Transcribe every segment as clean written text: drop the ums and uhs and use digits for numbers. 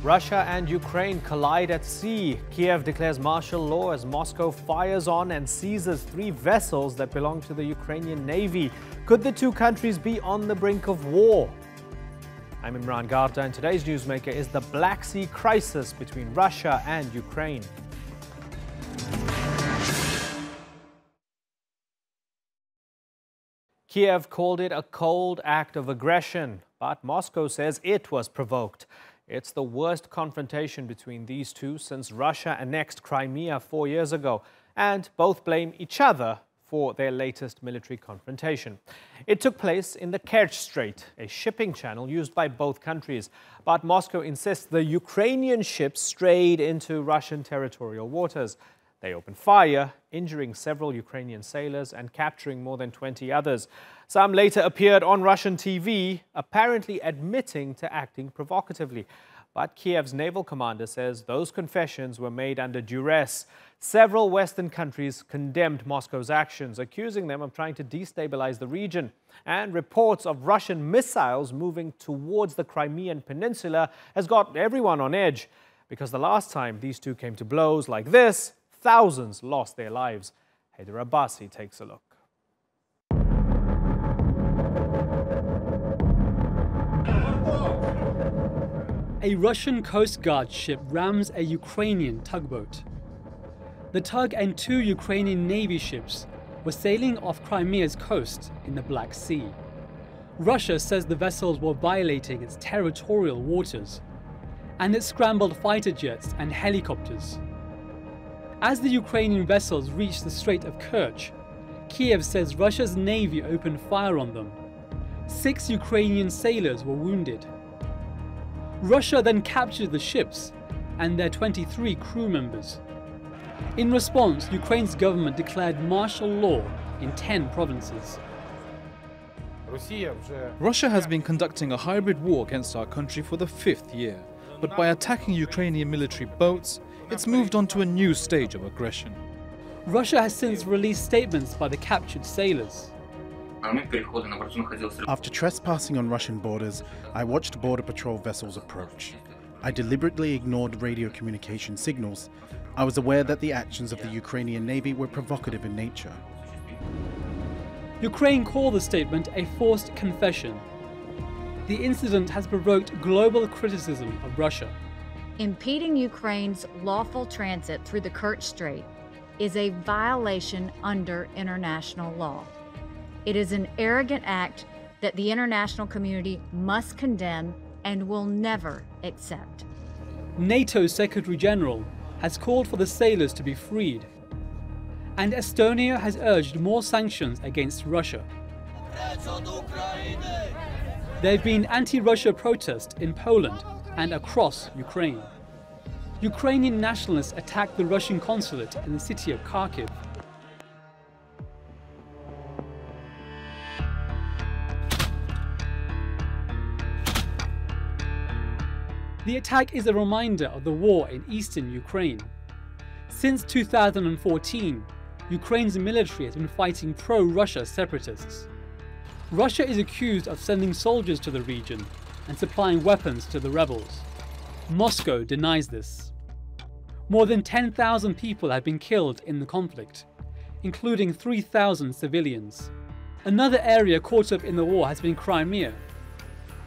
Russia and Ukraine collide at sea. Kiev declares martial law as Moscow fires on and seizes 3 vessels that belong to the Ukrainian Navy. Could the two countries be on the brink of war? I'm Imran Garda, and today's newsmaker is the Black Sea crisis between Russia and Ukraine. Kiev called it a cold act of aggression, but Moscow says it was provoked. It's the worst confrontation between these two since Russia annexed Crimea 4 years ago, and both blame each other for their latest military confrontation. It took place in the Kerch Strait, a shipping channel used by both countries. But Moscow insists the Ukrainian ships strayed into Russian territorial waters. They opened fire, injuring several Ukrainian sailors and capturing more than 20 others. Some later appeared on Russian TV, apparently admitting to acting provocatively. But Kiev's naval commander says those confessions were made under duress. Several Western countries condemned Moscow's actions, accusing them of trying to destabilize the region. And reports of Russian missiles moving towards the Crimean Peninsula has got everyone on edge. Because the last time these two came to blows like this, thousands lost their lives. Haider Abbasi takes a look. A Russian Coast Guard ship rams a Ukrainian tugboat. The tug and 2 Ukrainian Navy ships were sailing off Crimea's coast in the Black Sea. Russia says the vessels were violating its territorial waters, and it scrambled fighter jets and helicopters. As the Ukrainian vessels reached the Strait of Kerch, Kiev says Russia's navy opened fire on them. 6 Ukrainian sailors were wounded. Russia then captured the ships and their 23 crew members. In response, Ukraine's government declared martial law in 10 provinces. Russia has been conducting a hybrid war against our country for the 5th year, but by attacking Ukrainian military boats, it's moved on to a new stage of aggression. Russia has since released statements by the captured sailors. After trespassing on Russian borders, I watched border patrol vessels approach. I deliberately ignored radio communication signals. I was aware that the actions of the Ukrainian Navy were provocative in nature. Ukraine called the statement a forced confession. The incident has provoked global criticism of Russia. Impeding Ukraine's lawful transit through the Kerch Strait is a violation under international law. It is an arrogant act that the international community must condemn and will never accept. NATO Secretary General has called for the sailors to be freed, and Estonia has urged more sanctions against Russia. There have been anti-Russia protests in Poland and across Ukraine. Ukrainian nationalists attacked the Russian consulate in the city of Kharkiv. The attack is a reminder of the war in eastern Ukraine. Since 2014, Ukraine's military has been fighting pro-Russia separatists. Russia is accused of sending soldiers to the region and supplying weapons to the rebels. Moscow denies this. More than 10,000 people have been killed in the conflict, including 3,000 civilians. Another area caught up in the war has been Crimea.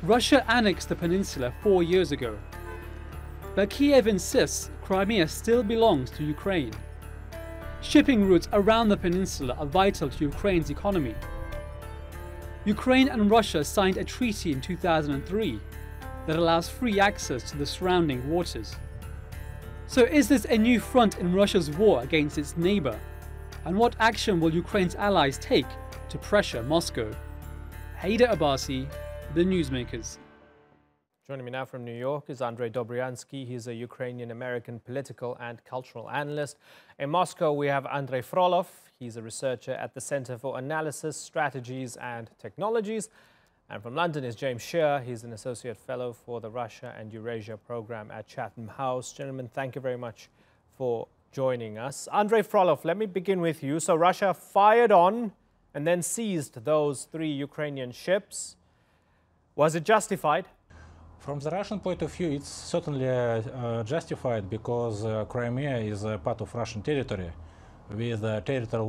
Russia annexed the peninsula 4 years ago. But Kiev insists Crimea still belongs to Ukraine. Shipping routes around the peninsula are vital to Ukraine's economy. Ukraine and Russia signed a treaty in 2003 that allows free access to the surrounding waters. So is this a new front in Russia's war against its neighbour? And what action will Ukraine's allies take to pressure Moscow? Haider Abbasi, The Newsmakers. Joining me now from New York is Andrei Dobryansky. He's a Ukrainian-American political and cultural analyst. In Moscow, we have Andrei Frolov. He's a researcher at the Center for Analysis, Strategies and Technologies. And from London is James Shear. He's an associate fellow for the Russia and Eurasia program at Chatham House. Gentlemen, thank you very much for joining us. Andrei Frolov, let me begin with you. So Russia fired on and then seized those 3 Ukrainian ships. Was it justified? From the Russian point of view, it's certainly justified because Crimea is a part of Russian territory with territorial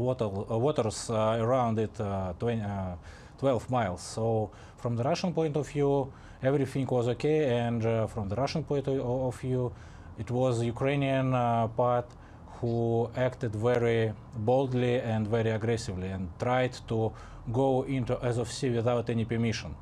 waters around it 12 miles. So from the Russian point of view, everything was okay, and from the Russian point of view, it was Ukrainian part who acted very boldly and very aggressively and tried to go into Azov Sea without any permission.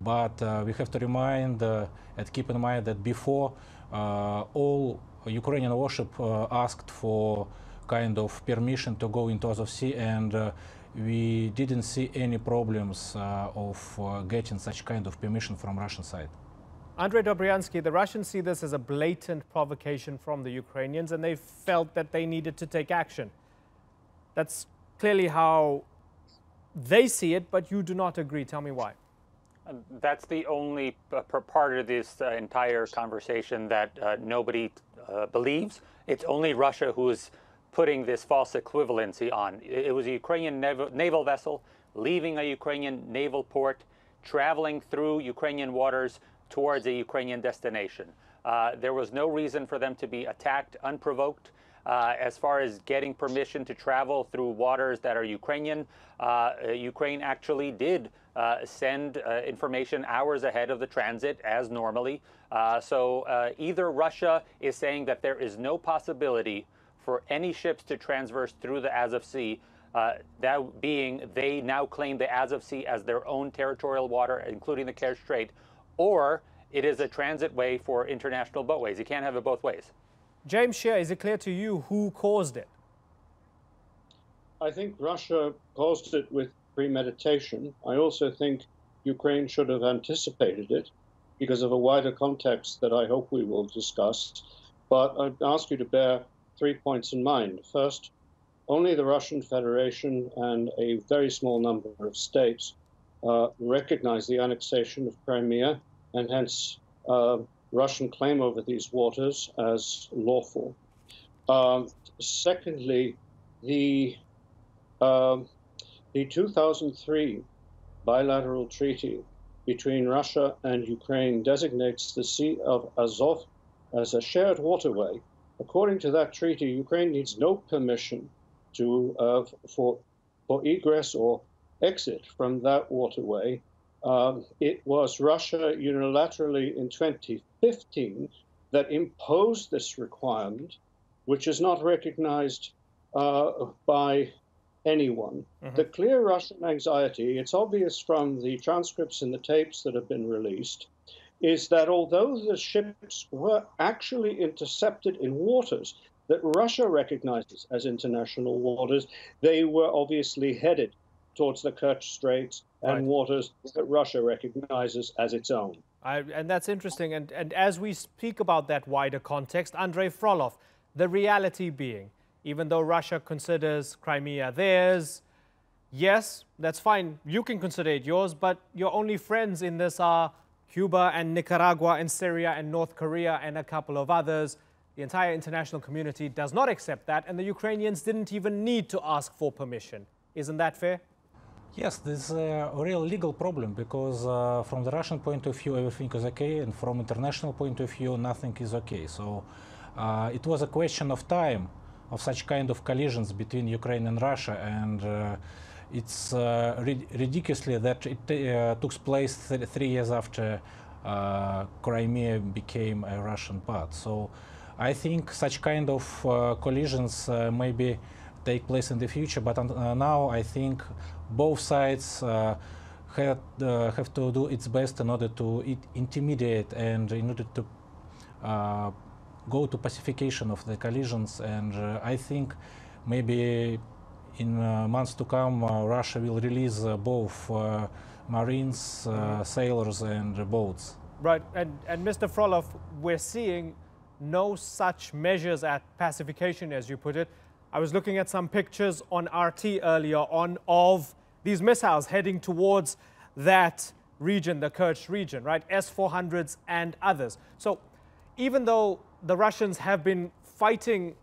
But we have to remind and keep in mind that before all Ukrainian warship asked for kind of permission to go into Azov Sea, and we didn't see any problems of getting such kind of permission from Russian side. Andrei Dobryansky, the Russians see this as a blatant provocation from the Ukrainians, and they felt that they needed to take action. That's clearly how they see it, but you do not agree. Tell me why. That's the only part of this entire conversation that nobody believes. It's only Russia who is putting this false equivalency on. It was a Ukrainian naval vessel leaving a Ukrainian naval port, traveling through Ukrainian waters towards a Ukrainian destination. There was no reason for them to be attacked unprovoked. As far as getting permission to travel through waters that are Ukrainian, Ukraine actually did send information hours ahead of the transit as normally. So either Russia is saying that there is no possibility for any ships to transverse through the Azov Sea, that being they now claim the Azov Sea as their own territorial water, including the Kerch Strait, or it is a transit way for international boatways. You can't have it both ways. James Shear, is it clear to you who caused it? I think Russia caused it with premeditation. I also think Ukraine should have anticipated it because of a wider context that I hope we will discuss. But I'd ask you to bear 3 points in mind. First, only the Russian Federation and a very small number of states recognize the annexation of Crimea, and hence Russian claim over these waters as lawful. Secondly, the 2003 bilateral treaty between Russia and Ukraine designates the Sea of Azov as a shared waterway. According to that treaty, Ukraine needs no permission for egress or exit from that waterway. It was Russia unilaterally in 2015 that imposed this requirement, which is not recognized by anyone. Mm-hmm. The clear Russian anxiety, it's obvious from the transcripts and the tapes that have been released, is that although the ships were actually intercepted in waters that Russia recognizes as international waters, they were obviously headed towards the Kerch Strait and waters that Russia recognizes as its own. And that's interesting. And as we speak about that wider context, Andrei Frolov, the reality being, even though Russia considers Crimea theirs, yes, that's fine. You can consider it yours, but your only friends in this are Cuba and Nicaragua and Syria and North Korea and a couple of others. The entire international community does not accept that, and the Ukrainians didn't even need to ask for permission. Isn't that fair? Yes, this is a real legal problem because from the Russian point of view, everything is okay, and from international point of view, nothing is okay. So it was a question of time of such kind of collisions between Ukraine and Russia, and it's ridiculously that it took place 3 years after Crimea became a Russian part. So I think such kind of collisions maybe take place in the future, but now I think both sides have to do its best in order to intimidate and in order to go to pacification of the collisions. And I think maybe in months to come, Russia will release both Marines, sailors, and boats. Right, and Mr. Frolov, we're seeing no such measures at pacification, as you put it. I was looking at some pictures on RT earlier on of these missiles heading towards that region, the Kerch region, right? S-400s and others. So even though the Russians have been fighting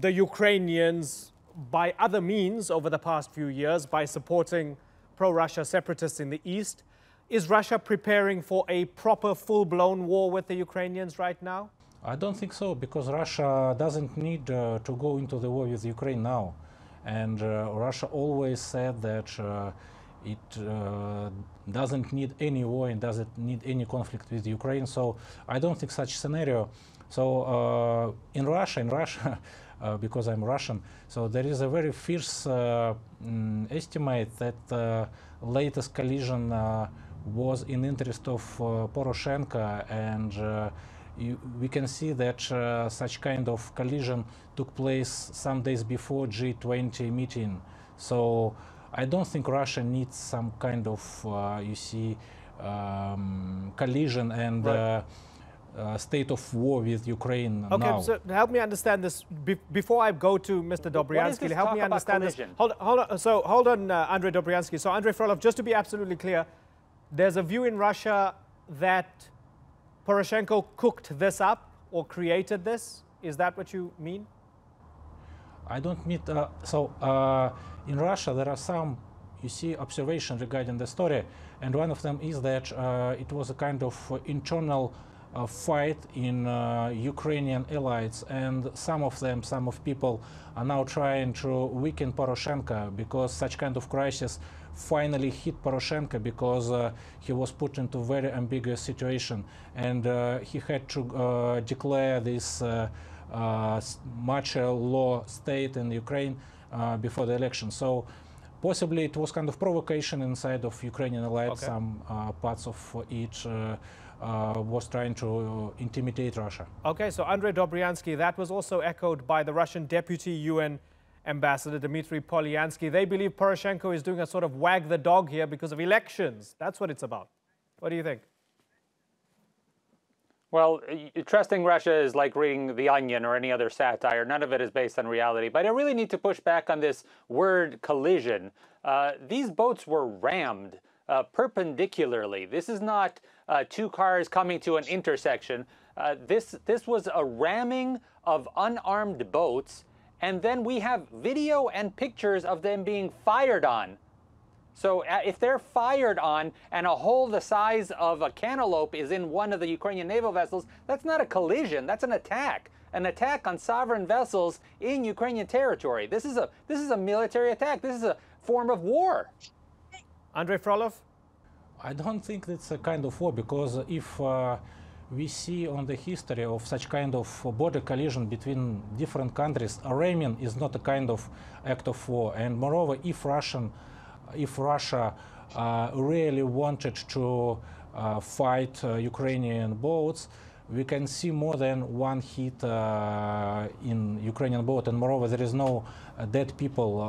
the Ukrainians by other means over the past few years, by supporting pro-Russia separatists in the east, Is Russia preparing for a proper, full-blown war with the Ukrainians right now? I don't think so, because Russia doesn't need to go into the war with Ukraine now. And Russia always said that it doesn't need any war and doesn't need any conflict with Ukraine. So I don't think such scenario. So in Russia, because I'm Russian, so there is a very fierce estimate that latest collision was in interest of Poroshenko, and we can see that such kind of collision took place some days before G20 meeting. So I don't think Russia needs some kind of, collision and right. State of war with Ukraine now. Okay, so help me understand this. Before I go to Mr. Dobryansky, help me understand this. Hold on, Andrei Dobryansky. So, Andrei Frolov, just to be absolutely clear, there's a view in Russia that Poroshenko cooked this up or created this. Is that what you mean? I don't mean, in Russia there are some, observations regarding the story, and one of them is that it was a kind of internal fight in Ukrainian elites, and some of people are now trying to weaken Poroshenko, because such kind of crisis finally hit Poroshenko, because he was put into a very ambiguous situation, and he had to declare this martial law state in Ukraine before the election. So possibly it was kind of provocation inside of Ukrainian elites. Okay. Some parts of it was trying to intimidate Russia. Okay, so Andrei Dobryansky, that was also echoed by the Russian Deputy UN Ambassador Dmitry Polyansky. They believe Poroshenko is doing a sort of wag the dog here because of elections. That's what it's about. What do you think? Well, trusting Russia is like reading The Onion or any other satire. None of it is based on reality. But I really need to push back on this word collision. These boats were rammed perpendicularly. This is not two cars coming to an intersection. This was a ramming of unarmed boats, and then we have video and pictures of them being fired on. So if they're fired on and a hole the size of a cantaloupe is in one of the Ukrainian naval vessels, that's not a collision, that's an attack on sovereign vessels in Ukrainian territory. This is a military attack. This is a form of war. Andrei Frolov? I don't think it's a kind of war, because if we see on the history of such kind of border collision between different countries, a ramming is not a kind of act of war. And moreover, if Russia really wanted to fight Ukrainian boats, we can see more than one hit in Ukrainian boat, and moreover, there is no dead people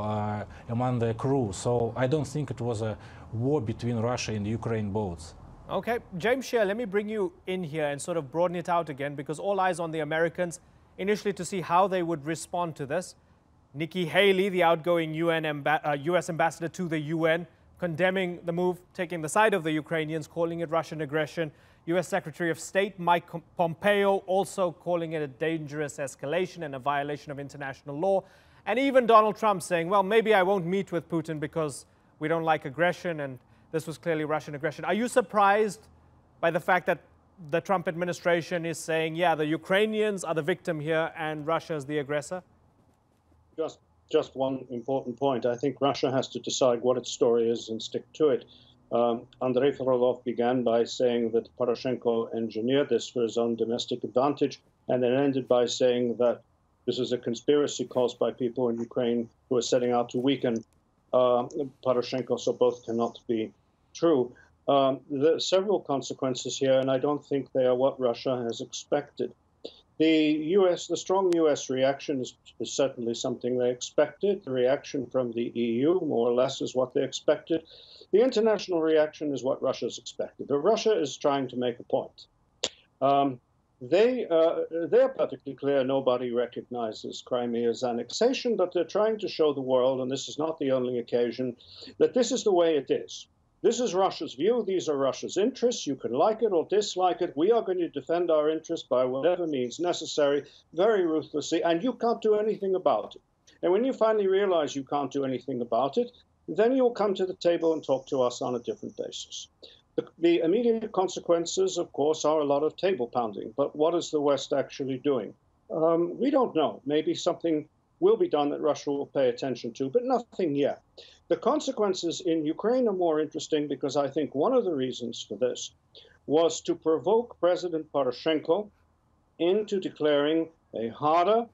among the crew. So I don't think it was a war between Russia and Ukraine boats. Okay, James Shear, let me bring you in here and sort of broaden it out again, because all eyes on the Americans initially to see how they would respond to this. Nikki Haley, the outgoing U.S. ambassador to the UN, condemning the move, taking the side of the Ukrainians, calling it Russian aggression. U.S. Secretary of State Mike Pompeo also calling it a dangerous escalation and a violation of international law. And even Donald Trump saying, well, maybe I won't meet with Putin because we don't like aggression, and this was clearly Russian aggression. Are you surprised by the fact that the Trump administration is saying, yeah, the Ukrainians are the victim here and Russia is the aggressor? Just one important point. I think Russia has to decide what its story is and stick to it. Andrei Frolov began by saying that Poroshenko engineered this for his own domestic advantage, and then ended by saying that this is a conspiracy caused by people in Ukraine who are setting out to weaken Poroshenko, so both cannot be true. There are several consequences here, and I don't think they are what Russia has expected. The strong U.S. reaction is certainly something they expected. The reaction from the EU, more or less, is what they expected. The international reaction is what Russia's expected. But Russia is trying to make a point. They're perfectly clear nobody recognizes Crimea's annexation, but they're trying to show the world, and this is not the only occasion, that this is the way it is. This is Russia's view. These are Russia's interests. You can like it or dislike it. We are going to defend our interests by whatever means necessary, very ruthlessly, and you can't do anything about it. And when you finally realize you can't do anything about it, then you'll come to the table and talk to us on a different basis. The immediate consequences, of course, are a lot of table pounding. But what is the West actually doing? We don't know. Maybe something will be done that Russia will pay attention to, but nothing yet. The consequences in Ukraine are more interesting because I think one of the reasons for this was to provoke President Poroshenko into declaring a harder,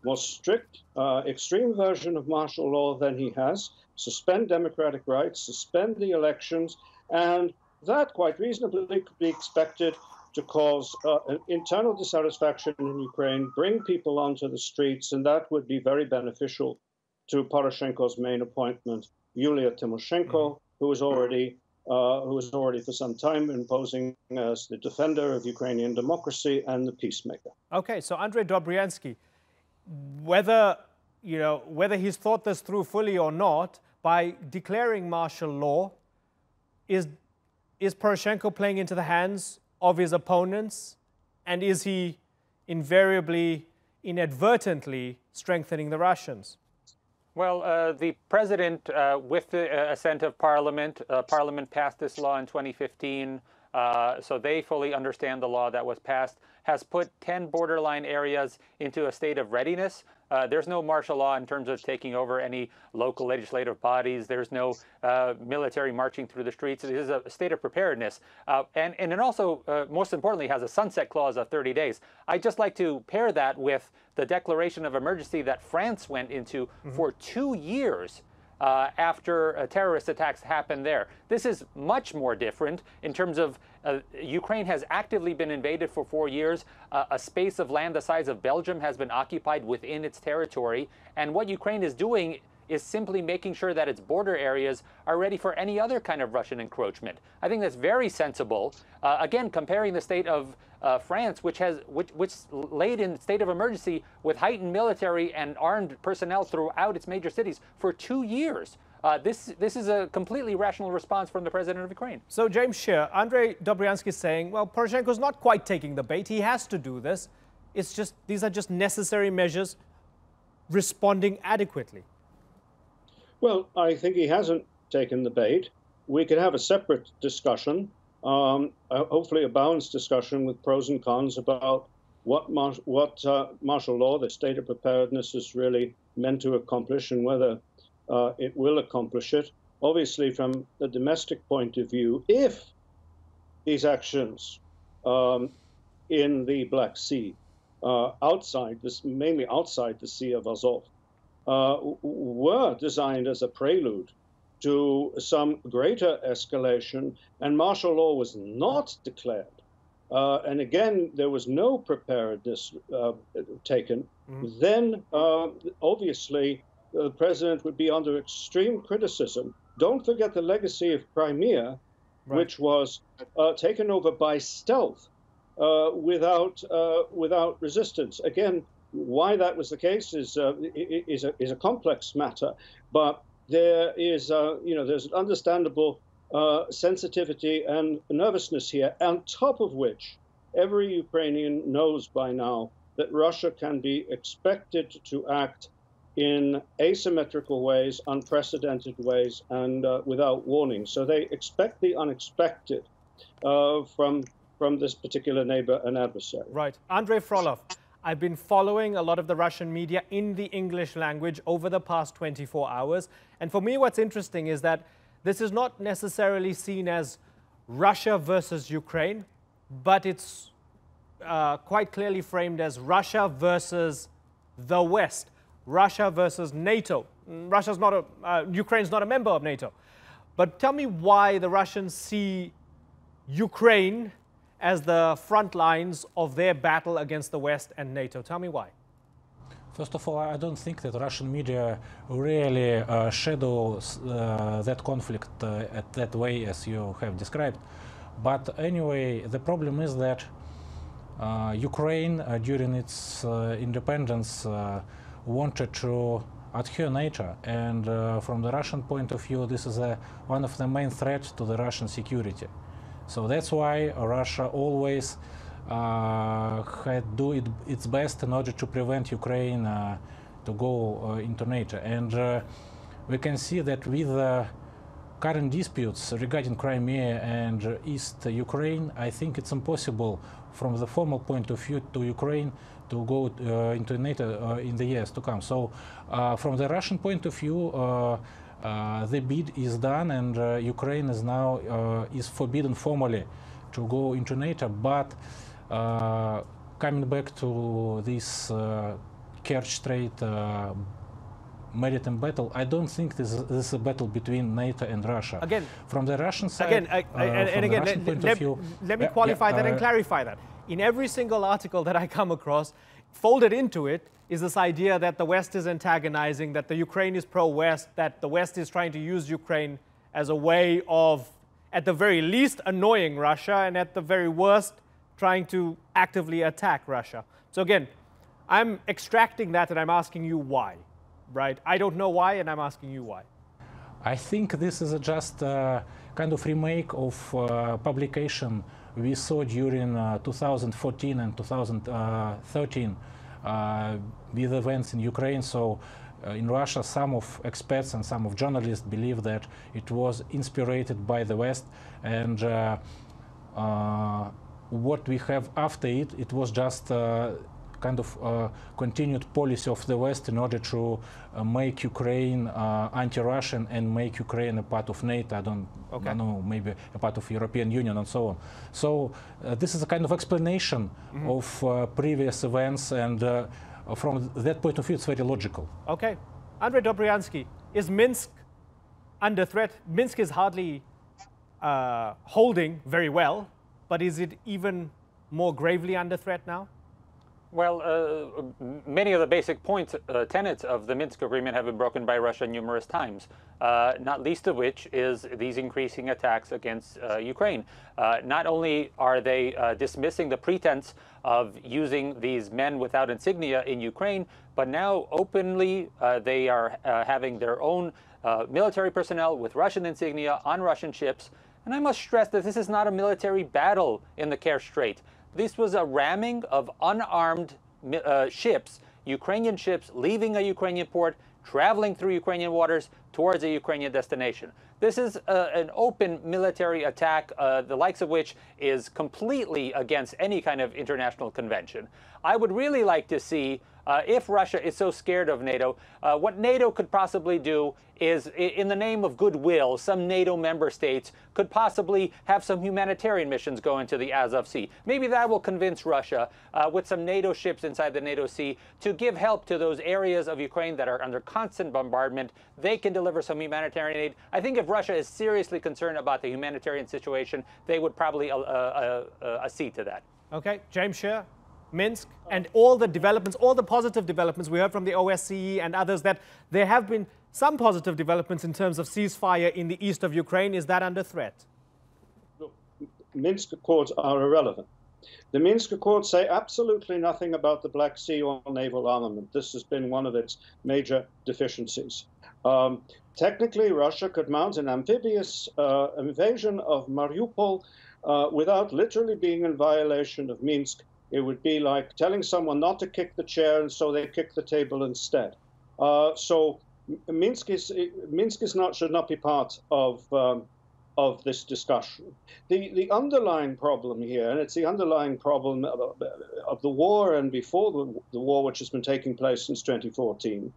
more strict, extreme version of martial law than he has, suspend democratic rights, suspend the elections, and that quite reasonably could be expected to cause an internal dissatisfaction in Ukraine, bring people onto the streets, and that would be very beneficial to Poroshenko's main appointment, Yulia Tymoshenko, who was already for some time imposing as the defender of Ukrainian democracy and the peacemaker. Okay, so Andrei Dobryansky, whether he's thought this through fully or not, by declaring martial law, is Poroshenko playing into the hands of his opponents, and is he invariably, inadvertently strengthening the Russians? Well, the president, with the assent of Parliament, Parliament passed this law in 2015, so they fully understand the law that was passed, has put 10 borderline areas into a state of readiness. There's no martial law in terms of taking over any local legislative bodies. There's no military marching through the streets. It is a state of preparedness. And it also, most importantly, has a sunset clause of 30 days. I'd just like to pair that with the declaration of emergency that France went into for 2 years after terrorist attacks happened there. This is much more different in terms of Ukraine has actively been invaded for 4 years. A space of land the size of Belgium has been occupied within its territory. And what Ukraine is doing is simply making sure that its border areas are ready for any other kind of Russian encroachment. I think that's very sensible. Again, comparing the state of France, which laid in state of emergency with heightened military and armed personnel throughout its major cities for 2 years. This is a completely rational response from the president of Ukraine. So, James Shear, Andrei Dobryansky is saying, well, Poroshenko's not quite taking the bait. He has to do this. It's just, these are just necessary measures responding adequately. Well, I think he hasn't taken the bait. We could have a separate discussion, hopefully a balanced discussion with pros and cons about what martial law, the state of preparedness, is really meant to accomplish and whether it will accomplish it. Obviously, from the domestic point of view, if these actions in the Black Sea, mainly outside the Sea of Azov, were designed as a prelude to some greater escalation, and martial law was not declared, and again, there was no preparedness taken, then obviously the president would be under extreme criticism. Don't forget the legacy of Crimea, which was taken over by stealth without resistance. Again, why that was the case is a complex matter, but there is there's an understandable sensitivity and nervousness here, on top of which every Ukrainian knows by now that Russia can be expected to act in asymmetrical ways, unprecedented ways, and without warning. So they expect the unexpected from this particular neighbor and adversary. Right. Andrei Frolov, I've been following a lot of the Russian media in the English language over the past 24 hours. And for me, what's interesting is that this is not necessarily seen as Russia versus Ukraine, but it's quite clearly framed as Russia versus the West, Russia versus NATO. Ukraine's not a member of NATO. But tell me why the Russians see Ukraine as the front lines of their battle against the West and NATO. Tell me why. First of all, I don't think that Russian media really shadows that conflict that way as you have described. But anyway, the problem is that Ukraine, during its independence, wanted to adhere NATO, and from the Russian point of view, this is one of the main threats to the Russian security. So that's why Russia always had do its best in order to prevent Ukraine to go into NATO. And we can see that with current disputes regarding Crimea and East Ukraine, I think it's impossible from the formal point of view to Ukraine to go into NATO in the years to come. So from the Russian point of view, the bid is done, and Ukraine is now is forbidden formally to go into NATO. But coming back to this Kerch Strait maritime battle, I don't think this is a battle between NATO and Russia. Again, from the Russian side, let me qualify that and clarify that. In every single article that I come across, folded into it is this idea that the West is antagonizing, that the Ukraine is pro-West, that the West is trying to use Ukraine as a way of, at the very least, annoying Russia, and at the very worst, trying to actively attack Russia. So again, I'm extracting that and I'm asking you why, right? I don't know why, and I'm asking you why. I think this is just a kind of remake of publication we saw during 2014 and 2013 with events in Ukraine. So in Russia, some of experts and some of journalists believe that it was inspired by the West, and what we have after it, it was just kind of continued policy of the West in order to make Ukraine anti-Russian and make Ukraine a part of NATO. I don't know, maybe a part of European Union and so on. So this is a kind of explanation of previous events, and from that point of view, it's very logical. Okay. Andrei Dobryansky, is Minsk under threat? Minsk is hardly holding very well, but is it even more gravely under threat now? Well, many of the basic points, tenets of the Minsk agreement have been broken by Russia numerous times, not least of which is these increasing attacks against Ukraine. Not only are they dismissing the pretense of using these men without insignia in Ukraine, but now openly they are having their own military personnel with Russian insignia on Russian ships. And I must stress that this is not a military battle in the Kerch Strait. This was a ramming of unarmed ships, Ukrainian ships leaving a Ukrainian port, traveling through Ukrainian waters towards a Ukrainian destination. This is an open military attack, the likes of which is completely against any kind of international convention. I would really like to see, if Russia is so scared of NATO, what NATO could possibly do is, in the name of goodwill, some NATO member states could possibly have some humanitarian missions go into the Azov Sea. Maybe that will convince Russia, with some NATO ships inside the NATO Sea, to give help to those areas of Ukraine that are under constant bombardment. They can deliver some humanitarian aid. I think if Russia is seriously concerned about the humanitarian situation, they would probably accede to that. Okay, James Scheer, Minsk, and all the developments, all the positive developments. We heard from the OSCE and others that there have been some positive developments in terms of ceasefire in the east of Ukraine. Is that under threat? Look, Minsk Accords are irrelevant. The Minsk Accords say absolutely nothing about the Black Sea or naval armament. This has been one of its major deficiencies. Technically, Russia could mount an amphibious invasion of Mariupol without literally being in violation of Minsk. It would be like telling someone not to kick the chair, and so they kick the table instead. So Minsk should not be part of this discussion. The underlying problem here, and it's the underlying problem of the war and before the war, which has been taking place since 2014,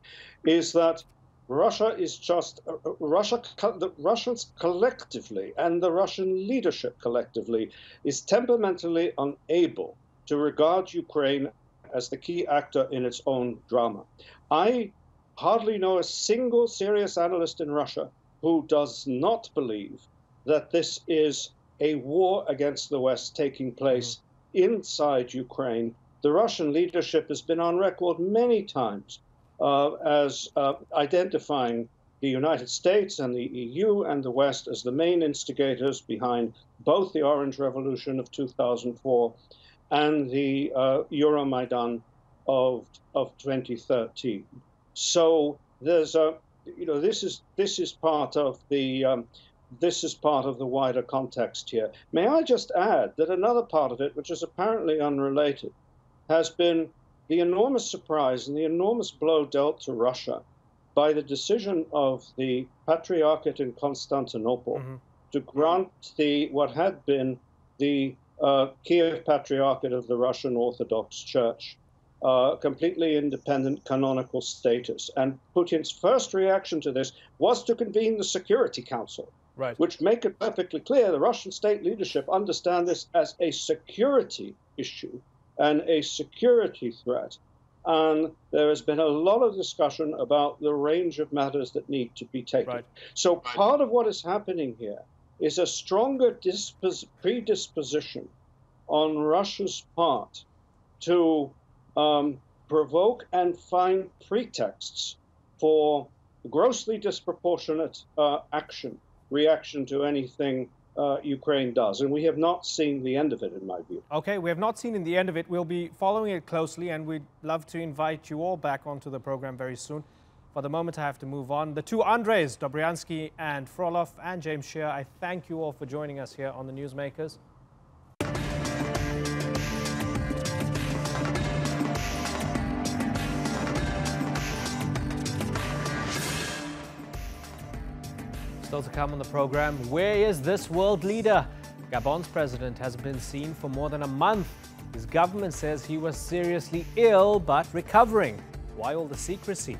is that Russia is just the Russians collectively and the Russian leadership collectively is temperamentally unable to regard Ukraine as the key actor in its own drama. I hardly know a single serious analyst in Russia who does not believe that this is a war against the West taking place inside Ukraine. The Russian leadership has been on record many times as identifying the United States and the EU and the West as the main instigators behind both the Orange Revolution of 2004 and the Euromaidan of 2013. So there's this is part of the wider context here. May I just add that another part of it, which is apparently unrelated, has been the enormous surprise and the enormous blow dealt to Russia by the decision of the Patriarchate in Constantinople to grant what had been the Kiev Patriarchate of the Russian Orthodox Church completely independent canonical status. And Putin's first reaction to this was to convene the Security Council, which make it perfectly clear the Russian state leadership understand this as a security issue and a security threat. And there has been a lot of discussion about the range of matters that need to be taken. So part of what is happening here is a stronger predisposition on Russia's part to provoke and find pretexts for grossly disproportionate reaction to anything Ukraine does. And we have not seen the end of it, in my view. Okay, we have not seen the end of it. We'll be following it closely, and we'd love to invite you all back onto the program very soon. For the moment, I have to move on. The two Andres, Dobryansky and Frolov, and James Shear, I thank you all for joining us here on the Newsmakers. Still to come on the program, where is this world leader? Gabon's president has been seen for more than a month. His government says he was seriously ill but recovering. Why all the secrecy?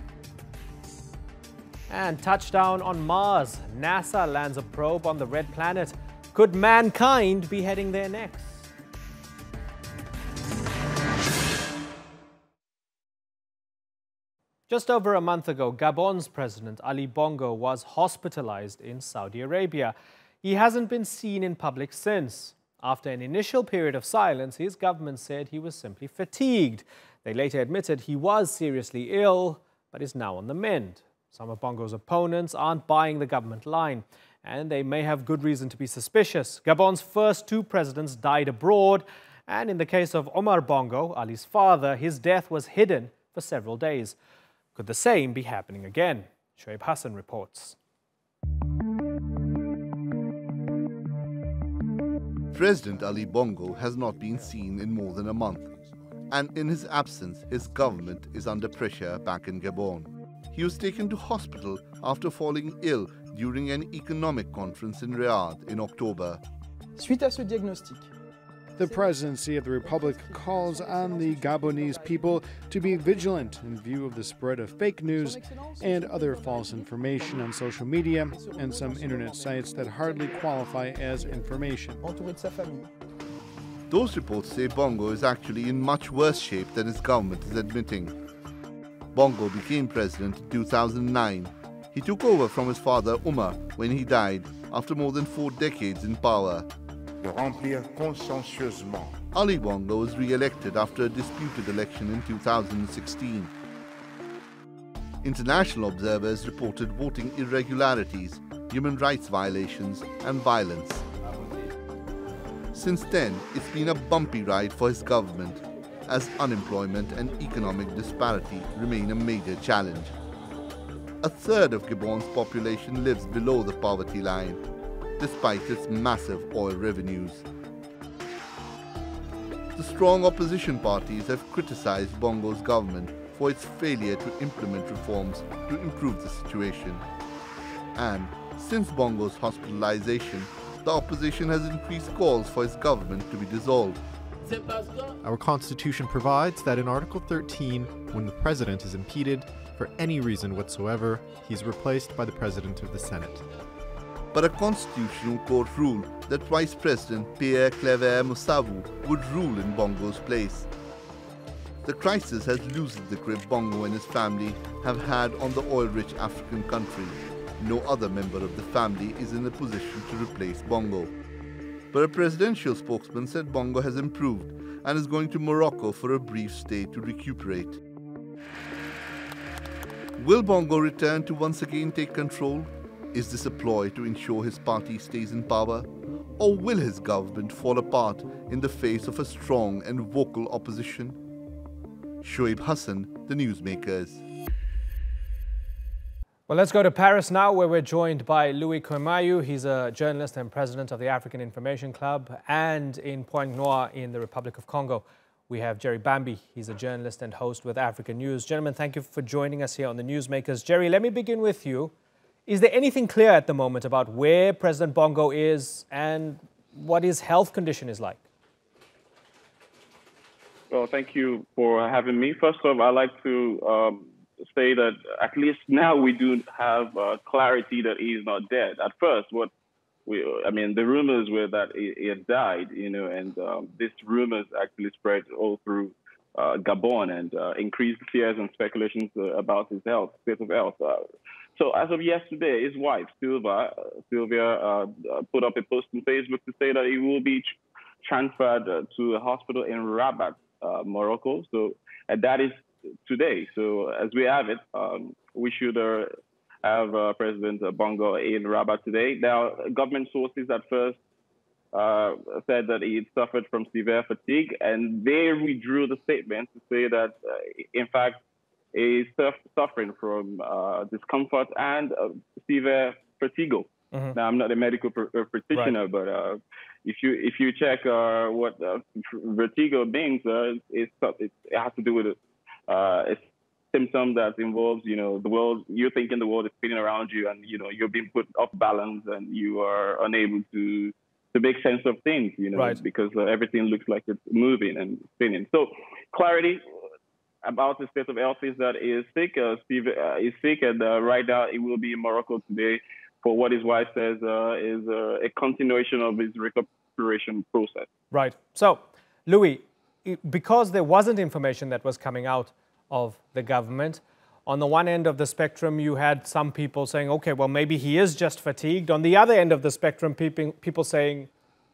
And touchdown on Mars. NASA lands a probe on the red planet. Could mankind be heading there next? Just over a month ago, Gabon's president, Ali Bongo, was hospitalized in Saudi Arabia. He hasn't been seen in public since. After an initial period of silence, his government said he was simply fatigued. They later admitted he was seriously ill, but is now on the mend. Some of Bongo's opponents aren't buying the government line, and they may have good reason to be suspicious. Gabon's first two presidents died abroad, and in the case of Omar Bongo, Ali's father, his death was hidden for several days. Could the same be happening again? Shoaib Hassan reports. President Ali Bongo has not been seen in more than a month, and in his absence, his government is under pressure back in Gabon. He was taken to hospital after falling ill during an economic conference in Riyadh in October. Suite à ce diagnostic, the presidency of the Republic calls on the Gabonese people to be vigilant in view of the spread of fake news and other false information on social media and some internet sites that hardly qualify as information. entouré de sa famille. Those reports say Bongo is actually in much worse shape than his government is admitting. Bongo became president in 2009. He took over from his father Umar when he died after more than 4 decades in power. Ali Bongo was re-elected after a disputed election in 2016. International observers reported voting irregularities, human rights violations and violence. Since then, it's been a bumpy ride for his government, as unemployment and economic disparity remain a major challenge. A third of Gabon's population lives below the poverty line, despite its massive oil revenues. The strong opposition parties have criticized Bongo's government for its failure to implement reforms to improve the situation. And since Bongo's hospitalization, the opposition has increased calls for his government to be dissolved. Our Constitution provides that in Article 13, when the President is impeded for any reason whatsoever, he's replaced by the President of the Senate. But a constitutional court ruled that Vice President Pierre Claver Moussavu would rule in Bongo's place. The crisis has loosened the grip Bongo and his family have had on the oil-rich African country. No other member of the family is in a position to replace Bongo. But a presidential spokesman said Bongo has improved and is going to Morocco for a brief stay to recuperate. Will Bongo return to once again take control? Is this a ploy to ensure his party stays in power? Or will his government fall apart in the face of a strong and vocal opposition? Shoaib Hassan, The Newsmakers. Well, let's go to Paris now, where we're joined by Louis Koimayu. He's a journalist and president of the African Information Club, and in Pointe-Noire in the Republic of Congo. we have Jerry Bambi. He's a journalist and host with Africa News. Gentlemen, thank you for joining us here on the Newsmakers. Jerry, let me begin with you. Is there anything clear at the moment about where President Bongo is and what his health condition is like? Well, thank you for having me. First off, I'd like to say that at least now we do have clarity that he is not dead. At first, the rumors were that he had died, and these rumors actually spread all through Gabon and increased fears and speculations about his health, state of health. So as of yesterday, his wife, Sylvia, put up a post on Facebook to say that he will be transferred to a hospital in Rabat, Morocco. So that is today. So as we have it, we should have President Bongo in Rabat today. Now, government sources at first said that he had suffered from severe fatigue, and they withdrew the statement to say that, in fact, he's suffering from discomfort and severe fatigue. Mm-hmm. Now, I'm not a medical practitioner, right, but if you check what vertigo means, it has to do with a symptom that involves, the world. You're thinking the world is spinning around you, and you're being put off balance, and you are unable to make sense of things, right, because everything looks like it's moving and spinning. So, clarity about the state of health is that he is sick. Steve is sick, and right now he will be in Morocco today for what his wife says is a continuation of his recuperation process. Right. So, Louis, because there wasn't information that was coming out of the government, on the one end of the spectrum, you had some people saying, okay, well, maybe he is just fatigued. On the other end of the spectrum, people saying,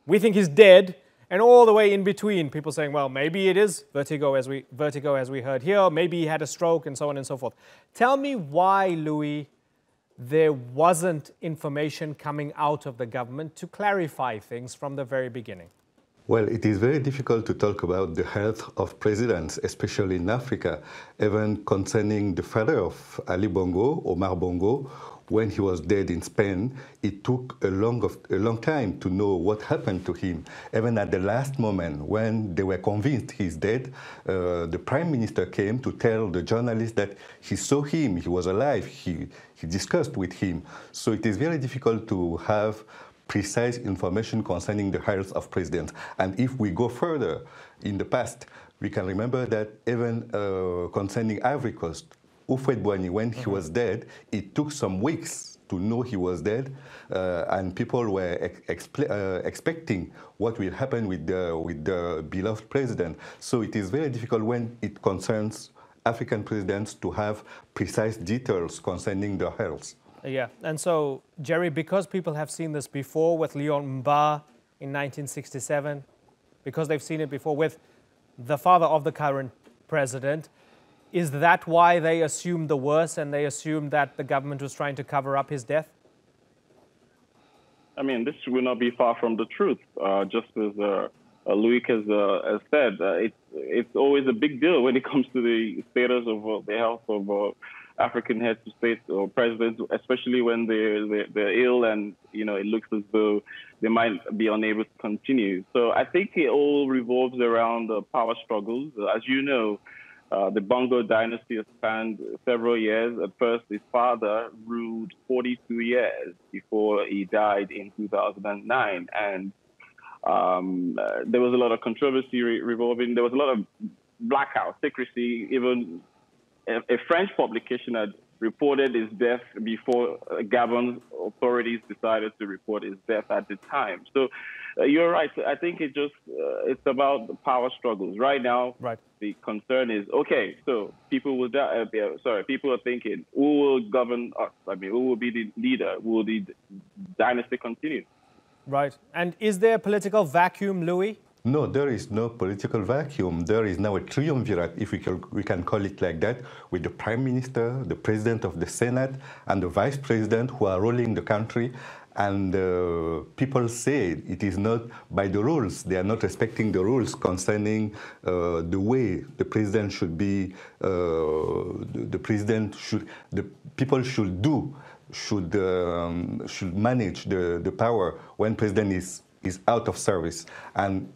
we think he's dead. And all the way in between, people saying, well, maybe it is vertigo as we heard here, maybe he had a stroke, and so on and so forth. Tell me why, Louis, there wasn't information coming out of the government to clarify things from the very beginning. Well, it is very difficult to talk about the health of presidents, especially in Africa, even concerning the father of Ali Bongo, Omar Bongo. When he was dead in Spain, it took a long time to know what happened to him. Even at the last moment, when they were convinced he's dead, the prime minister came to tell the journalists that he saw him, he was alive, he discussed with him. So it is very difficult to have precise information concerning the health of presidents. And if we go further in the past, we can remember that even concerning Ivory Coast, Houphouët-Boigny, when he was dead, it took some weeks to know he was dead, and people were expecting what will happen with the beloved president. So it is very difficult when it concerns African presidents to have precise details concerning their health. Yeah, and so, Jerry, because people have seen this before with Leon Mba in 1967, because they've seen it before with the father of the current president, is that why they assumed the worst and they assumed that the government was trying to cover up his death? I mean, this will not be far from the truth. Just as Louis has said, it's always a big deal when it comes to the status of the health of African heads of state or presidents, especially when they're ill and it looks as though they might be unable to continue. So I think it all revolves around power struggles. As you know, the Bongo dynasty has spanned several years. At first, his father ruled 42 years before he died in 2009. And there was a lot of controversy revolving. There was a lot of blackout, secrecy. Even a French publication had reported his death before Gabon's authorities decided to report his death at the time. So you're right. I think it's about the power struggles. Right now, right, the concern is, okay, so people will die. People are thinking, who will govern us? I mean, who will be the leader? Will the dynasty continue? Right. And is there a political vacuum, Louis? No, there is no political vacuum. There is now a triumvirate, if we can call it like that, with the Prime Minister, the President of the Senate, and the Vice President who are ruling the country. And people say it is not by the rules. They are not respecting the rules concerning the way the president should be, the people should manage the power when president is out of service. And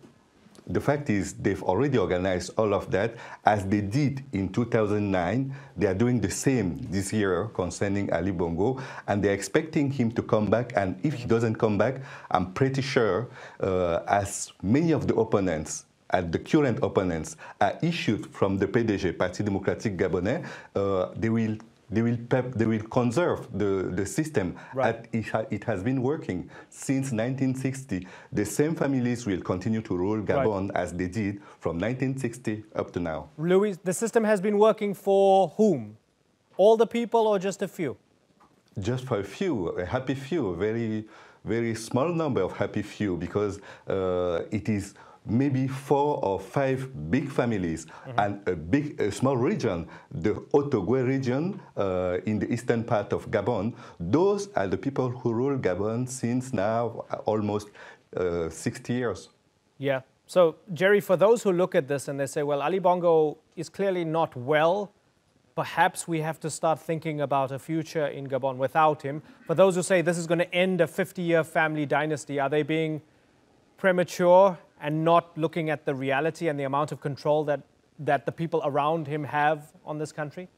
the fact is they've already organized all of that as they did in 2009. They are doing the same this year concerning Ali Bongo, and they're expecting him to come back. And if he doesn't come back, I'm pretty sure, as many of the opponents, the current opponents, are issued from the PDG, Parti Démocratique Gabonais, they will conserve the system. Right. It has been working since 1960. The same families will continue to rule Gabon as they did from 1960 up to now. Louis, the system has been working for whom? All the people or just a few? Just for a few, a happy few, a very, very small number of happy few, because it is maybe 4 or 5 big families and a small region, the Haut-Ogooué region in the eastern part of Gabon. Those are the people who rule Gabon since now almost 60 years. Yeah. So, Jerry, for those who look at this and they say, well, Ali Bongo is clearly not well, perhaps we have to start thinking about a future in Gabon without him. For those who say this is going to end a 50-year family dynasty, are they being premature and not looking at the reality and the amount of control that the people around him have on this country?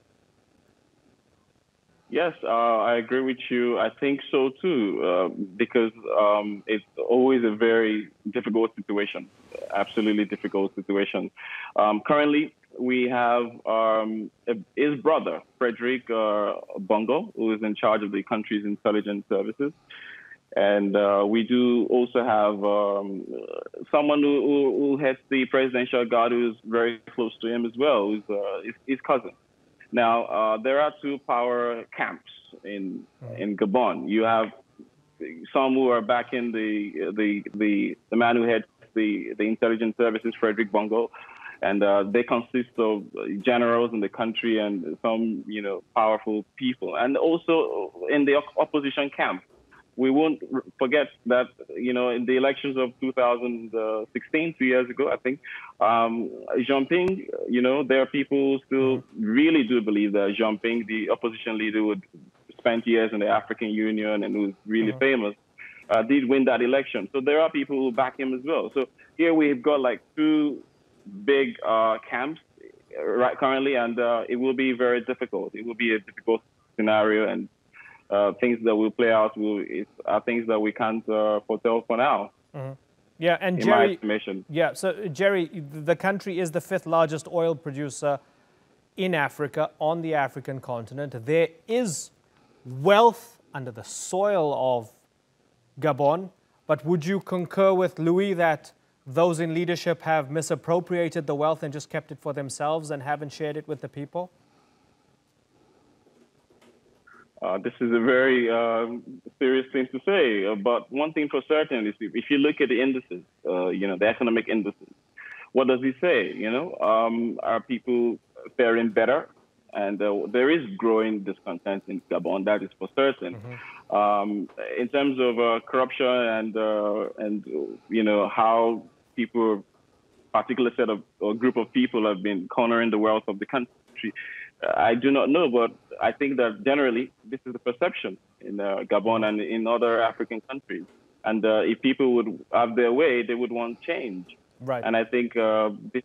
Yes, I agree with you. I think so too, because it's always a very difficult situation, absolutely difficult situation. Currently, we have his brother, Frederick Bongo, who is in charge of the country's intelligence services. And we do also have someone who heads the presidential guard, who is very close to him as well, who's his cousin. Now, there are 2 power camps in Gabon. You have some who are backing the man who heads the intelligence services, Frederick Bongo, and they consist of generals in the country and some, powerful people. And also in the opposition camp, we won't forget that, in the elections of 2016, 2 years ago, I think, Jean-Ping, there are people who still really do believe that Jean-Ping, the opposition leader, would spend years in the African Union and who's really famous, did win that election. So there are people who back him as well. So here we've got like 2 big camps right currently, and it will be very difficult. It will be a difficult scenario, and things that will play out are things that we can't foretell for now. Yeah, and in Jerry, my estimation. Yeah, so Jerry, the country is the 5th largest oil producer in Africa, on the African continent. There is wealth under the soil of Gabon, but would you concur with Louis that those in leadership have misappropriated the wealth and just kept it for themselves and haven't shared it with the people? This is a very serious thing to say, but one thing for certain is if you look at the indices, the economic indices, what does it say? Are people faring better? And there is growing discontent in Gabon, that is for certain. In terms of corruption and how people, particular set of or group of people have been cornering the wealth of the country, I do not know, but I think that generally this is the perception in Gabon and in other African countries. And if people would have their way, they would want change. Right. And I think this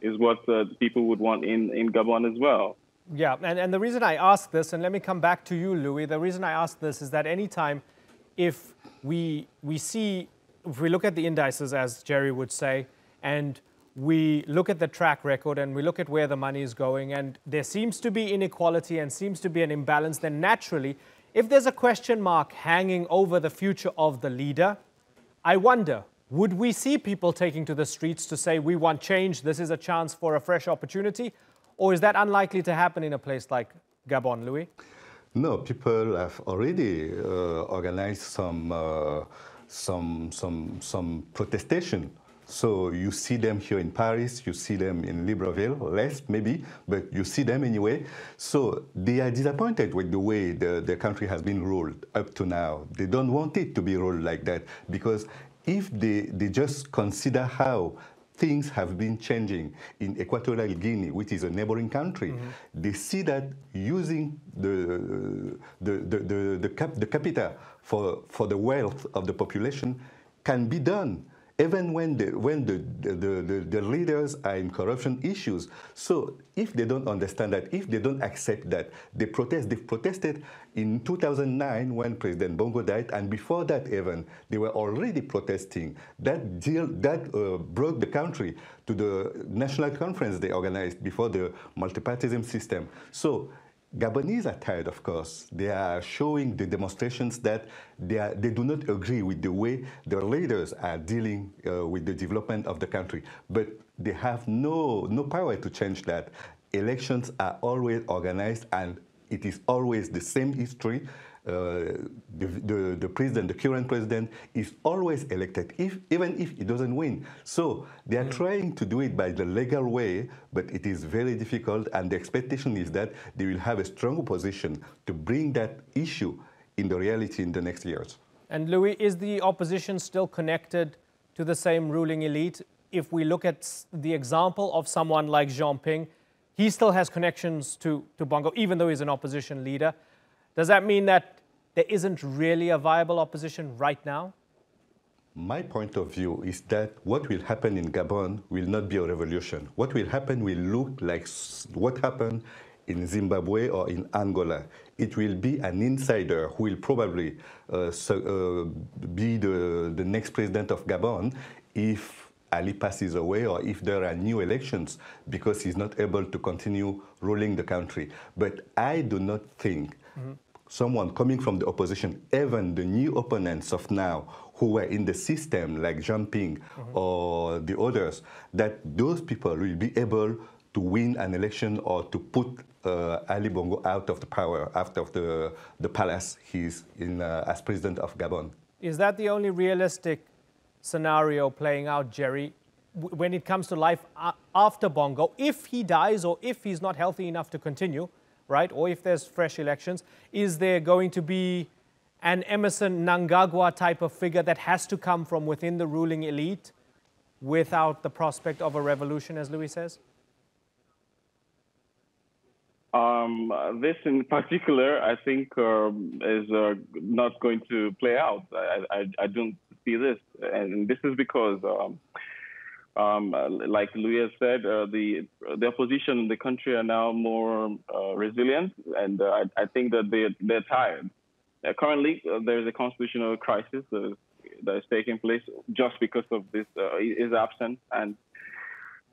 is what people would want in Gabon as well. Yeah, and the reason I ask this, and let me come back to you, Louis, the reason I ask this is that anytime if we look at the indices, as Jerry would say, and we look at the track record and we look at where the money is going, and there seems to be inequality and seems to be an imbalance, then naturally, if there's a question mark hanging over the future of the leader, I wonder, would we see people taking to the streets to say, we want change, this is a chance for a fresh opportunity? Or is that unlikely to happen in a place like Gabon, Louis? No, people have already organized some protestation. So you see them here in Paris, you see them in Libreville, less maybe, but you see them anyway. So they are disappointed with the way the country has been ruled up to now. They don't want it to be ruled like that, because if they just consider how things have been changing in Equatorial Guinea, which is a neighboring country, they see that using the capita for the wealth of the population can be done. even when the leaders are in corruption issues. So if they don't understand that, if they don't accept that, they've protested in 2009 when President Bongo died, and before that even, they were already protesting. That brought the country to the national conference they organized before the multipartism system. So Gabonese are tired, of course. They are showing the demonstrations that they do not agree with the way their leaders are dealing with the development of the country. But they have no power to change that. Elections are always organized, and it is always the same history. The president, the current president, is always elected, even if he doesn't win. So they are trying to do it by the legal way, but it is very difficult, and the expectation is that they will have a strong opposition to bring that issue in the reality in the next years. And Louis, is the opposition still connected to the same ruling elite? If we look at the example of someone like Jean-Ping, he still has connections to Bongo, even though he's an opposition leader. Does that mean that there isn't really a viable opposition right now? My point of view is that what will happen in Gabon will not be a revolution. What will happen will look like what happened in Zimbabwe or in Angola. It will be an insider who will probably be the next president of Gabon if Ali passes away or if there are new elections, because he's not able to continue ruling the country. But I do not think someone coming from the opposition, even the new opponents of now, who were in the system, like Jean-Ping or the others, that those people will be able to win an election or to put Ali Bongo out of the power, out of the palace he's in as president of Gabon. Is that the only realistic scenario playing out, Jerry, when it comes to life after Bongo? If he dies or if he's not healthy enough to continue, right, or if there's fresh elections, is there going to be an Emerson Mnangagwa type of figure that has to come from within the ruling elite without the prospect of a revolution, as Louis says? This in particular, I think, is not going to play out. I don't see this, and this is because, like Louis has said, the opposition in the country are now more resilient, and I think that they're tired. Currently, there is a constitutional crisis that is taking place just because of this is absent, and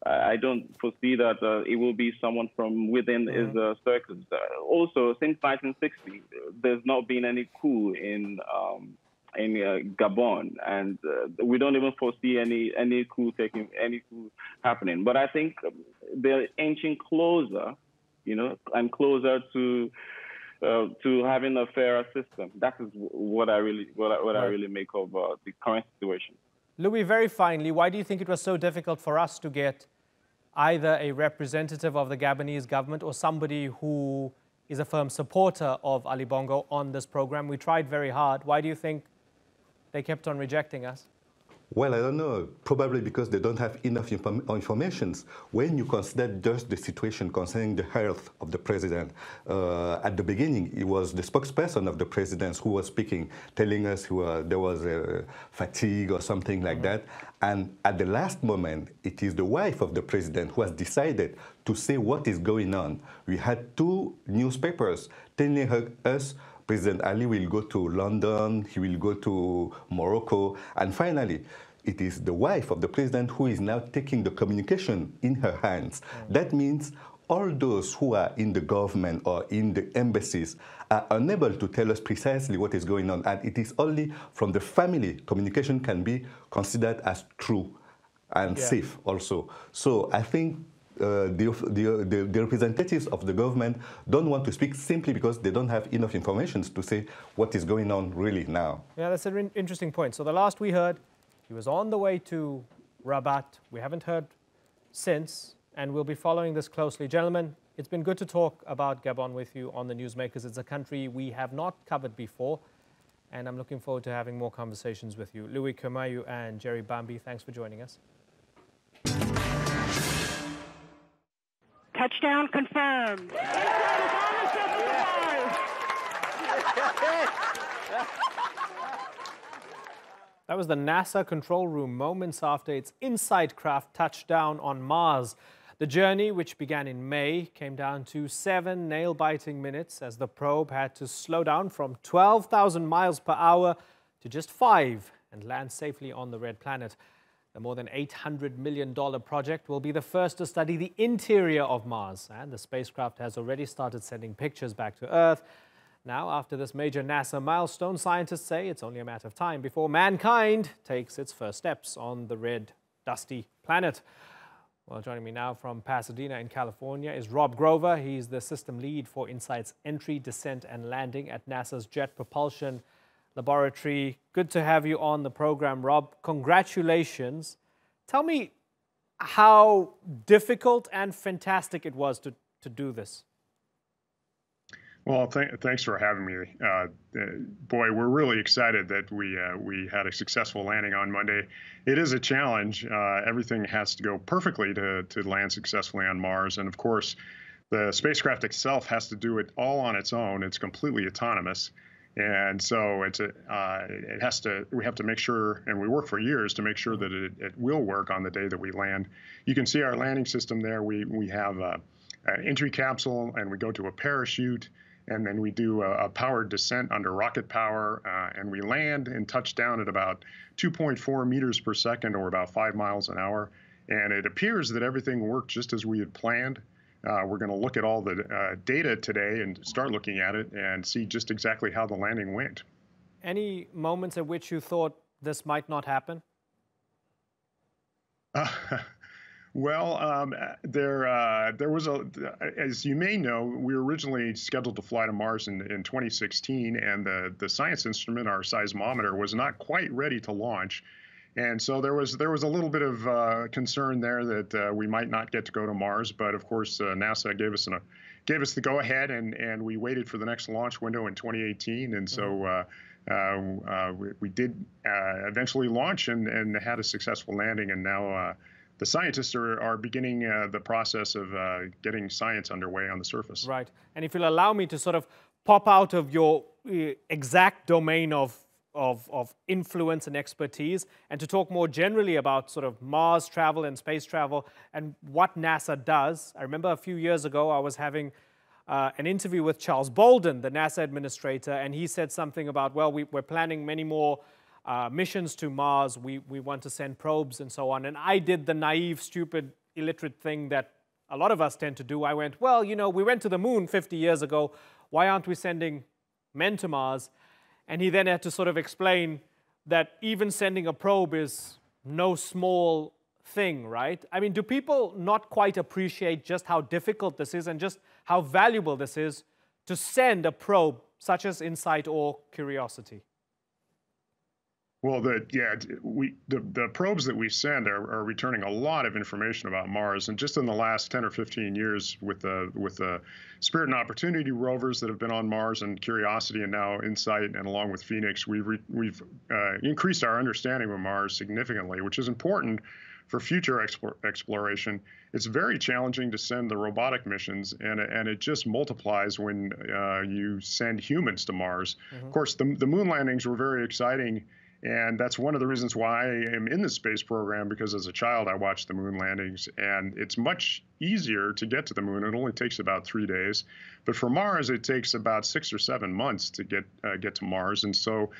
I don't foresee that it will be someone from within his circles. Also, since 1960, there's not been any coup in Gabon, and we don't even foresee any coup happening. But I think they're inching closer, and closer to having a fairer system. That is what I really make of the current situation. Louis, very finally, why do you think it was so difficult for us to get either a representative of the Gabonese government or somebody who is a firm supporter of Ali Bongo on this program? We tried very hard. Why do you think they kept on rejecting us? Well, I don't know. Probably because they don't have enough information. When you consider just the situation concerning the health of the president, at the beginning, it was the spokesperson of the president who was speaking, telling us there was a fatigue or something like that. And at the last moment, it is the wife of the president who has decided to say what is going on. We had 2 newspapers telling us President Ali will go to London, he will go to Morocco, and finally, it is the wife of the president who is now taking the communication in her hands. That means all those who are in the government or in the embassies are unable to tell us precisely what is going on, and it is only from the family communication can be considered as true and safe also. So I think the representatives of the government don't want to speak simply because they don't have enough information to say what is going on really now. Yeah, that's an interesting point. So the last we heard, he was on the way to Rabat. We haven't heard since, and we'll be following this closely. Gentlemen, it's been good to talk about Gabon with you on the Newsmakers. It's a country we have not covered before, and I'm looking forward to having more conversations with you. Louis Kermayu and Jerry Bambi, thanks for joining us. Touchdown confirmed. That was the NASA control room moments after its InSight craft touched down on Mars. The journey, which began in May, came down to 7 nail-biting minutes as the probe had to slow down from 12,000 miles per hour to just 5 and land safely on the red planet. The more than $800 million project will be the first to study the interior of Mars, and the spacecraft has already started sending pictures back to Earth. Now, after this major NASA milestone, scientists say it's only a matter of time before mankind takes its first steps on the red, dusty planet. Well, joining me now from Pasadena in California is Rob Grover. He's the system lead for InSight's entry, descent, and landing at NASA's Jet Propulsion Laboratory. Good to have you on the program, Rob. Congratulations. Tell me how difficult and fantastic it was to do this. Well, thanks for having me. Boy, we're really excited that we had a successful landing on Monday. It is a challenge. Everything has to go perfectly to land successfully on Mars. And of course, the spacecraft itself has to do it all on its own. It's completely autonomous. And so we have to make sure, and we work for years to make sure that it will work on the day that we land. You can see our landing system there. We have an entry capsule, and we go to a parachute. And then we do a powered descent under rocket power, and we land and touch down at about 2.4 meters per second, or about 5 miles an hour. And it appears that everything worked just as we had planned. We're going to look at all the data today and start looking at it and see just exactly how the landing went. Any moments at which you thought this might not happen? Well, there was as you may know, we were originally scheduled to fly to Mars in 2016, and the science instrument, our seismometer, was not quite ready to launch. And so there was a little bit of concern there that we might not get to go to Mars. But of course, NASA gave us the go-ahead, and we waited for the next launch window in 2018. And so we did eventually launch and had a successful landing, and now the scientists are beginning the process of getting science underway on the surface. Right. And if you'll allow me to sort of pop out of your exact domain of influence and expertise, and to talk more generally about sort of Mars travel and space travel and what NASA does. I remember a few years ago I was having an interview with Charles Bolden, the NASA administrator, and he said something about, well, we're planning many more missions to Mars. We want to send probes and so on. And I did the naive, stupid, illiterate thing that a lot of us tend to do. I went, well, you know, we went to the moon 50 years ago. Why aren't we sending men to Mars? And he then had to sort of explain that even sending a probe is no small thing, right? I mean, do people not quite appreciate just how difficult this is and just how valuable this is to send a probe such as InSight or Curiosity? Well, the probes that we send are returning a lot of information about Mars, and just in the last 10 or 15 years, with the Spirit and Opportunity rovers that have been on Mars, and Curiosity, and now InSight, and along with Phoenix, we've increased our understanding of Mars significantly, which is important for future exploration. It's very challenging to send the robotic missions, and it just multiplies when you send humans to Mars. Mm-hmm. Of course, the moon landings were very exciting. And that's one of the reasons why I am in the space program, because as a child, I watched the moon landings, and it's much easier to get to the moon. It only takes about 3 days. But for Mars, it takes about 6 or 7 months to get to Mars. And so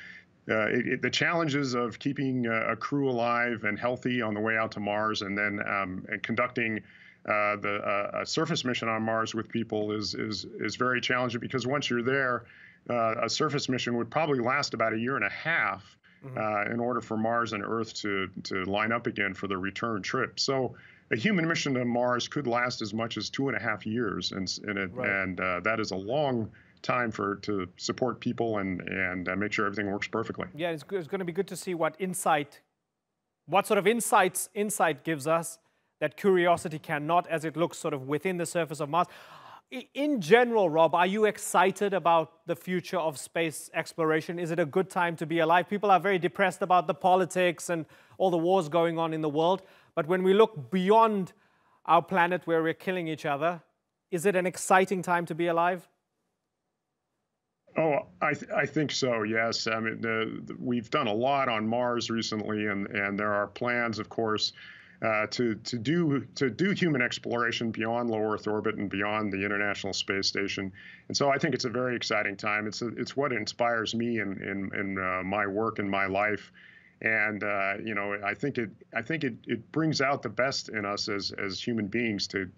the challenges of keeping a crew alive and healthy on the way out to Mars, and then and conducting a surface mission on Mars with people is very challenging, because once you're there, a surface mission would probably last about 1.5 years. Mm-hmm. In order for Mars and Earth to line up again for the return trip. So a human mission to Mars could last as much as 2.5 years, and that is a long time to support people and make sure everything works perfectly. Yeah, it's going to be good to see what sort of insights InSight gives us that Curiosity cannot, as it looks sort of within the surface of Mars. In general, Rob, are you excited about the future of space exploration? Is it a good time to be alive? People are very depressed about the politics and all the wars going on in the world. But when we look beyond our planet where we're killing each other, is it an exciting time to be alive? Oh, I think so. Yes. I mean, we've done a lot on Mars recently, and there are plans, of course, to do human exploration beyond low Earth orbit and beyond the International Space Station. And so I think it's a very exciting time. It's what inspires me in my work and my life. And you know, I think it brings out the best in us as human beings to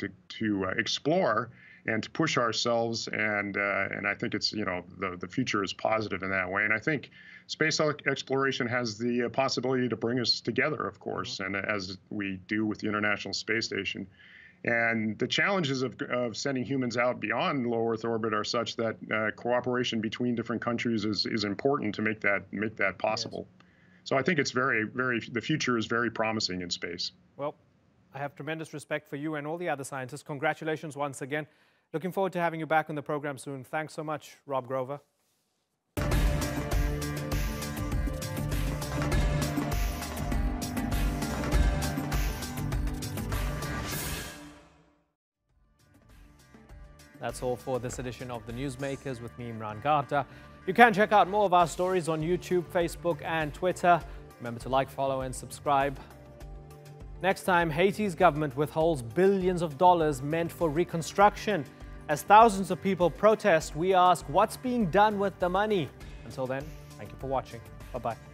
explore and to push ourselves, and I think it's, you know, the future is positive in that way. And I think space exploration has the possibility to bring us together, of course, and as we do with the International Space Station. And the challenges of sending humans out beyond low Earth orbit are such that cooperation between different countries is important to make that possible. Yes. So I think it's the future is very promising in space. Well, I have tremendous respect for you and all the other scientists. Congratulations once again. Looking forward to having you back on the program soon. Thanks so much, Rob Grover. That's all for this edition of The Newsmakers with me, Imran Garda. You can check out more of our stories on YouTube, Facebook, and Twitter. Remember to like, follow, and subscribe. Next time, Haiti's government withholds billions of dollars meant for reconstruction. As thousands of people protest, we ask what's being done with the money. Until then, thank you for watching. Bye-bye.